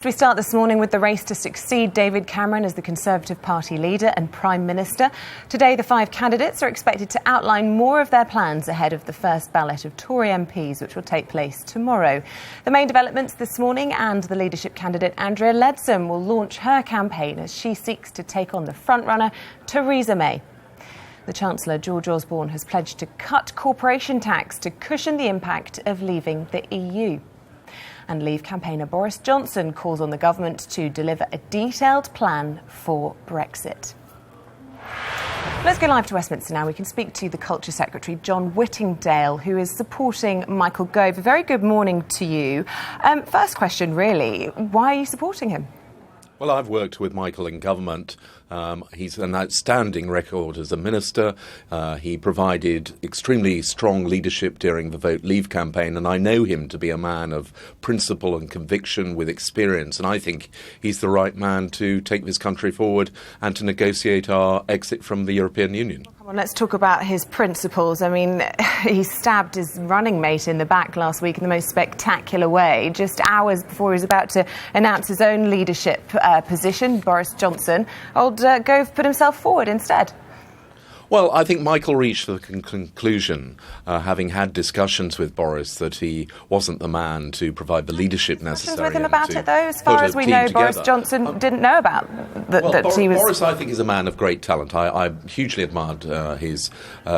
We start this morning with the race to succeed David Cameron as the Conservative Party leader and Prime Minister. Today, the 5 candidates are expected to outline more of their plans ahead of the first ballot of Tory MPs, which will take place tomorrow. The main developments this morning, and the leadership candidate Andrea Leadsom will launch her campaign as she seeks to take on the frontrunner Theresa May. The Chancellor, George Osborne, has pledged to cut corporation tax to cushion the impact of leaving the EU. And Leave campaigner Boris Johnson calls on the government to deliver a detailed plan for Brexit. Let's go live to Westminster now. We can speak to the Culture Secretary John Whittingdale, who is supporting Michael Gove. A very good morning to you. First question, really, why are you supporting him? Well, I've worked with Michael in government. He's an outstanding record as a minister. He provided extremely strong leadership during the Vote Leave campaign, and I know him to be a man of principle and conviction with experience, and I think he's the right man to take this country forward and to negotiate our exit from the European Union. Well, let's talk about his principles. I mean, he stabbed his running mate in the back last week in the most spectacular way, just hours before he was about to announce his own leadership position, Boris Johnson. Old Gove put himself forward instead. Well, I think Michael reached the conclusion, having had discussions with Boris, that he wasn't the man to provide the leadership necessary. With him about it, though, as far as we know, Boris Johnson didn't know about that he was. Boris, I think, is a man of great talent. I hugely admired his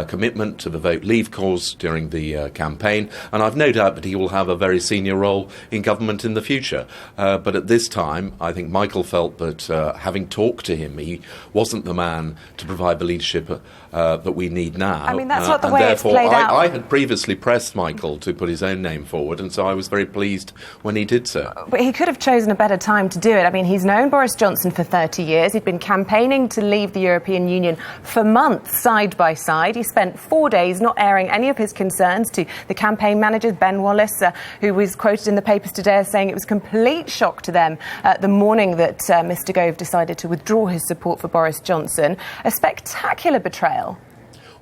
commitment to the Vote Leave cause during the campaign, and I've no doubt that he will have a very senior role in government in the future. But at this time, I think Michael felt that, having talked to him, he wasn't the man to provide the leadership that we need now. I mean, that's not the way it's played out. I had previously pressed Michael to put his own name forward, and so I was very pleased when he did so. But he could have chosen a better time to do it. I mean, he's known Boris Johnson for 30 years. He'd been campaigning to leave the European Union for months, side by side. He spent 4 days not airing any of his concerns to the campaign manager, Ben Wallace, who was quoted in the papers today as saying it was a complete shock to them the morning that Mr Gove decided to withdraw his support for Boris Johnson. A spectacular betrayal.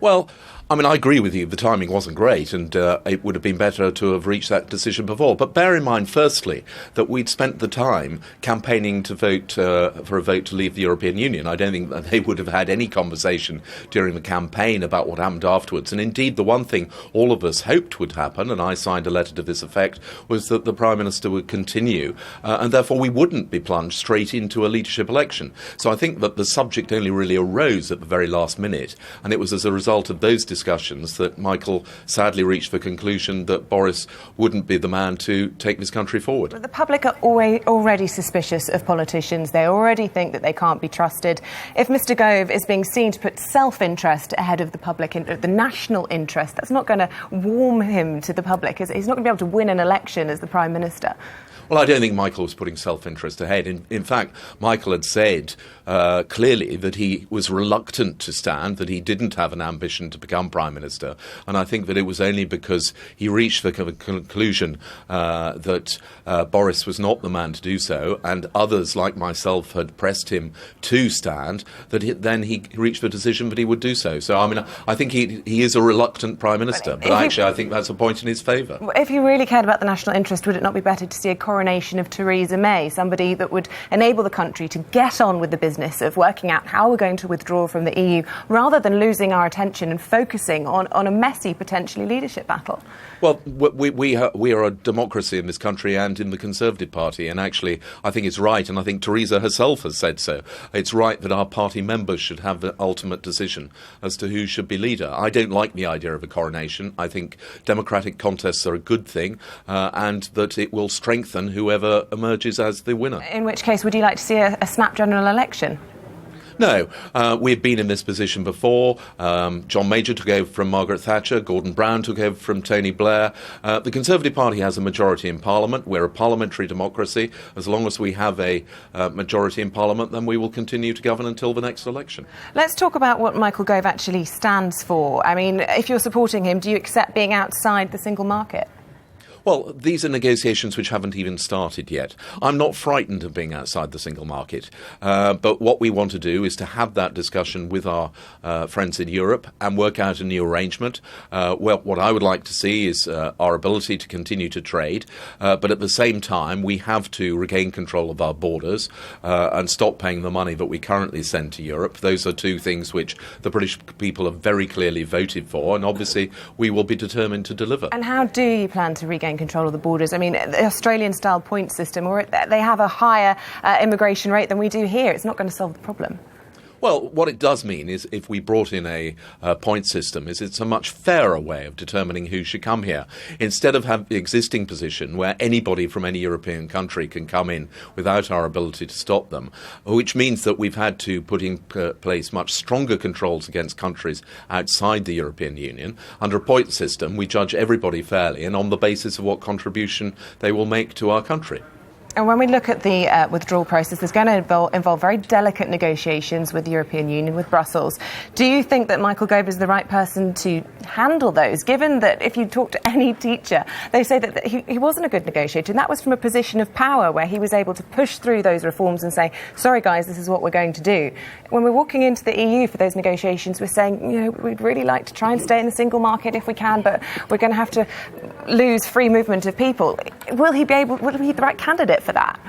Well, I mean, I agree with you. The timing wasn't great, and it would have been better to have reached that decision before. But bear in mind, firstly, that we'd spent the time campaigning to vote for a vote to leave the European Union. I don't think that they would have had any conversation during the campaign about what happened afterwards. And indeed, the one thing all of us hoped would happen, and I signed a letter to this effect, was that the Prime Minister would continue, and therefore we wouldn't be plunged straight into a leadership election. So I think that the subject only really arose at the very last minute, and it was as a result of those discussions that Michael sadly reached the conclusion that Boris wouldn't be the man to take this country forward. The public are already suspicious of politicians. They already think that they can't be trusted. If Mr Gove is being seen to put self-interest ahead of the public, the national interest, that's not going to warm him to the public. He's not going to be able to win an election as the Prime Minister. Well, I don't think Michael was putting self-interest ahead. In fact, Michael had said clearly that he was reluctant to stand, that he didn't have an ambition to become Prime Minister. And I think that it was only because he reached the conclusion that Boris was not the man to do so, and others like myself had pressed him to stand, that then he reached the decision that he would do so. So, I mean, I think he is a reluctant Prime Minister, but actually I think that's a point in his favour. If he really cared about the national interest, would it not be better to see a coronation of Theresa May, somebody that would enable the country to get on with the business of working out how we're going to withdraw from the EU, rather than losing our attention and focusing on a messy, potentially, leadership battle? Well, we are a democracy in this country and in the Conservative Party, and actually I think it's right, and I think Theresa herself has said so, it's right that our party members should have the ultimate decision as to who should be leader. I don't like the idea of a coronation. I think democratic contests are a good thing, and that it will strengthen whoever emerges as the winner. In which case, would you like to see a snap general election? No, we've been in this position before. John Major took over from Margaret Thatcher. Gordon Brown took over from Tony Blair. The Conservative Party has a majority in Parliament. We're a parliamentary democracy. As long as we have a majority in Parliament, then we will continue to govern until the next election. Let's talk about what Michael Gove actually stands for. I mean, if you're supporting him, do you accept being outside the single market? Well, these are negotiations which haven't even started yet. I'm not frightened of being outside the single market, but what we want to do is to have that discussion with our friends in Europe and work out a new arrangement. Well, what I would like to see is our ability to continue to trade, but at the same time we have to regain control of our borders and stop paying the money that we currently send to Europe. Those are two things which the British people have very clearly voted for, and obviously we will be determined to deliver. And how do you plan to regain control of the borders? I mean, the Australian-style point system, or they have a higher immigration rate than we do here. It's not going to solve the problem. Well, what it does mean is if we brought in a point system, is it's a much fairer way of determining who should come here. Instead of having the existing position where anybody from any European country can come in without our ability to stop them, which means that we've had to put in place much stronger controls against countries outside the European Union. Under a point system, we judge everybody fairly and on the basis of what contribution they will make to our country. And when we look at the withdrawal process, there's going to involve very delicate negotiations with the European Union, with Brussels. Do you think that Michael Gove is the right person to handle those, given that if you talk to any teacher, they say that he wasn't a good negotiator, and that was from a position of power where he was able to push through those reforms and say, sorry guys, this is what we're going to do. When we're walking into the EU for those negotiations, we're saying, we'd really like to try and stay in the single market if we can, but we're going to have to lose free movement of people. Will he be the right candidate for that?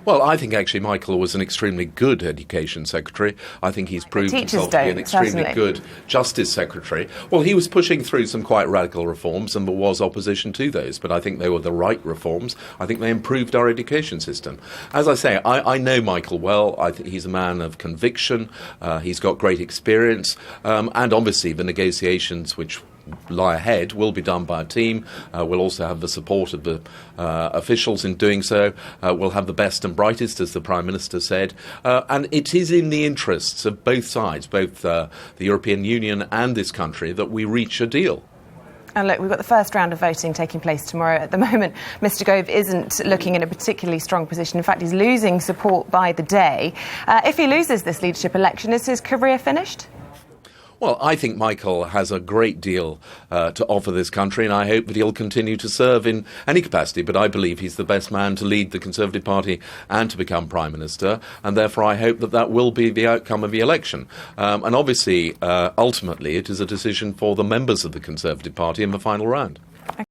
Well, I think actually Michael was an extremely good education secretary. I think he's proved himself to be an extremely good justice secretary. Well, he was pushing through some quite radical reforms and there was opposition to those, but I think they were the right reforms. I think they improved our education system. As I say, I know Michael well. I think he's a man of conviction. He's got great experience. And obviously the negotiations which lie ahead will be done by a team. We'll also have the support of the officials in doing so. We'll have the best and brightest, as the Prime Minister said. And it is in the interests of both sides, both the European Union and this country, that we reach a deal. And look, we've got the first round of voting taking place tomorrow. At the moment, Mr Gove isn't looking in a particularly strong position. In fact, he's losing support by the day. If he loses this leadership election, is his career finished? Well, I think Michael has a great deal to offer this country, and I hope that he'll continue to serve in any capacity. But I believe he's the best man to lead the Conservative Party and to become Prime Minister, and therefore I hope that that will be the outcome of the election. And obviously, ultimately, it is a decision for the members of the Conservative Party in the final round.